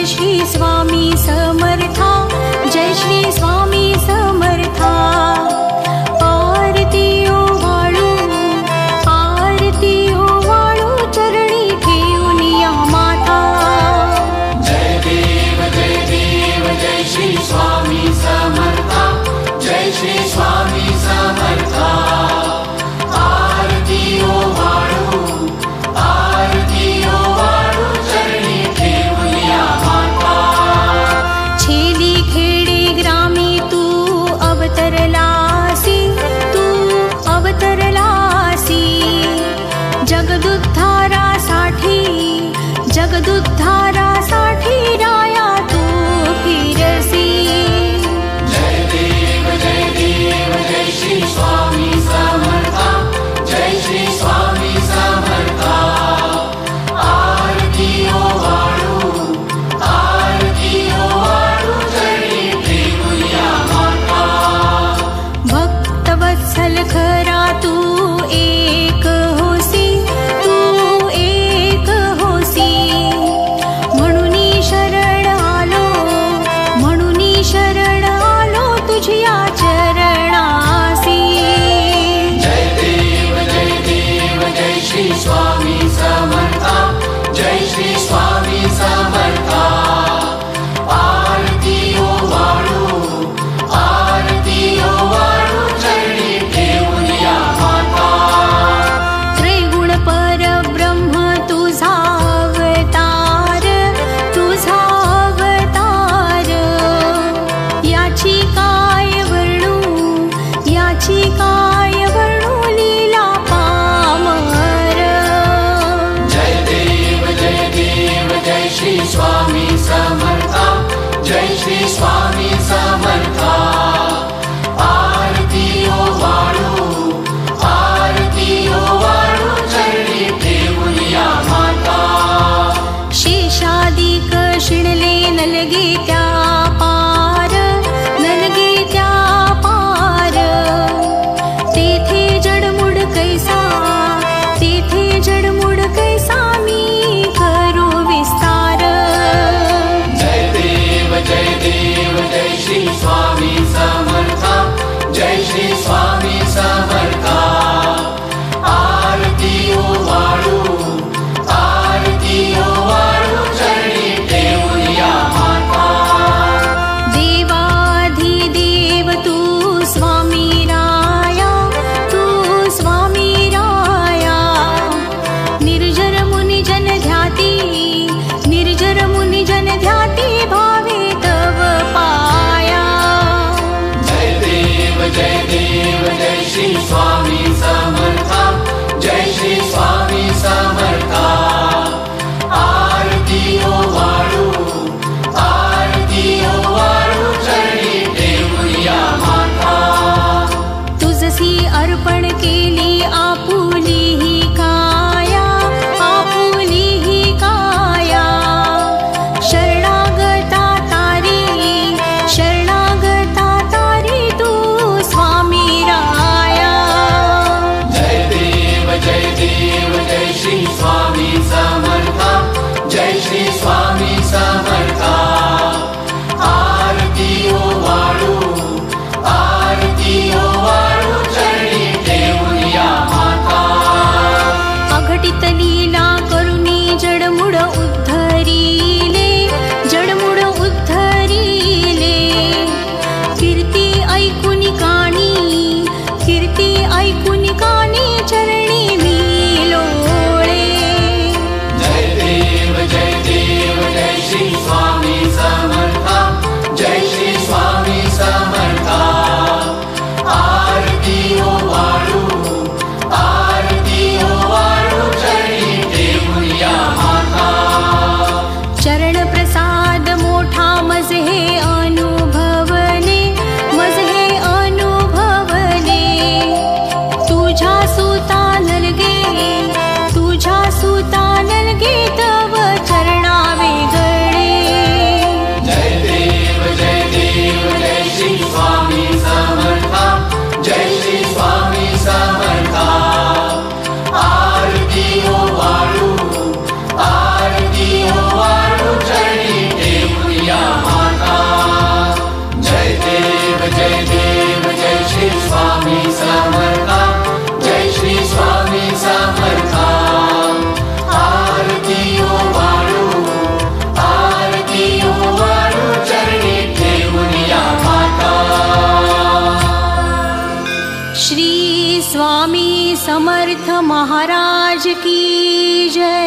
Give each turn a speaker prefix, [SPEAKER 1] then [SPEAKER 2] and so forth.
[SPEAKER 1] श्री स्वामी समर्था, जय श्री स्वामी समर्था। आरती ओवाळू, आरती ओवाळू, चरणी ठेवून या माथा।
[SPEAKER 2] जय देव जय श्री स्वामी समर्था, जय श्री स्वामी समर्था। आरती ओवाळू, आरती ओवाळू, चरणी ठेवून या माता।
[SPEAKER 1] छेली खेडे ग्रामी तू अवतरलासी, तू अवतरलासी। जगदुद्धारासाठी, जगदुद्धारासाठी राया तू फिरसी।
[SPEAKER 2] जय देव जय श्री स्वामी समर्था, जय श्री स्वामी समर्था। आरती ओवाळू, आरती ओवाळू, चरणी ठेवून या माता।
[SPEAKER 1] भक्तवत्सल खरा तू एक होसी, तू एक होसी। म्हणूनी शरण आलो, म्हणूनी शरण आलो तुझ्या चरणासी।
[SPEAKER 2] जय देव जय श्री स्वामी समर्था, जय श्री स्वामी समर्था। आरती ओवाळू, आरती ओवाळू, चरणी ठेवून या माता।
[SPEAKER 1] त्रिगुण परब्रह्म तुझा अवतार, तुझा अवतार। याची काय वर्णू, याची काय वर्णू लीला पामर।
[SPEAKER 2] जय देव जय श्री स्वामी समर्था, जय श्री स्वामी समर्था। आरती ओवाळू, आरती ओवाळू, चरणी ठेवून या माता।
[SPEAKER 1] शेषादिक शिणले नलगे त्या पार, नलगे त्या पार। तेथे जडमुड कैसा, तेथे जडमुड कैसा मी करू विस्तार।
[SPEAKER 2] जय देव जय श्री स्वामी समर्था, जय श्री स्वामी समर्था। आरती ओवाळू, आरती ओवाळू, चरणी ठेवून या माता।
[SPEAKER 1] देवाधिदेव तू स्वामी राया, तू स्वामी राया। निर्जर मुनी जन ध्याती, निर्जर मुनी जन ध्याती भावे तव पाया।
[SPEAKER 2] जय देव जय श्री स्वामी समर्था, जय श्री स्वामी समर्था। आरती ओवाळू, आरती ओवाळू, चरणी ठेवून या माता।
[SPEAKER 1] तुझसी अर्पण केली आपुली ही काया, आपुली ही काया। शरणागता तारी, शरणागता तारी तू स्वामी राया।
[SPEAKER 2] जय देव जय श्री स्वामी समर्था, जय श्री स्वामी समर्था। आरती ओवाळू, आरती ओवाळू, चरणी ठेवून या माता। जय देव जय श्री स्वामी समर्था जय श्री स्वामी समर्था आरती ओ वाळू चरणी ठेवून या माता
[SPEAKER 1] श्री स्वामी समर्थ महाराज की जय।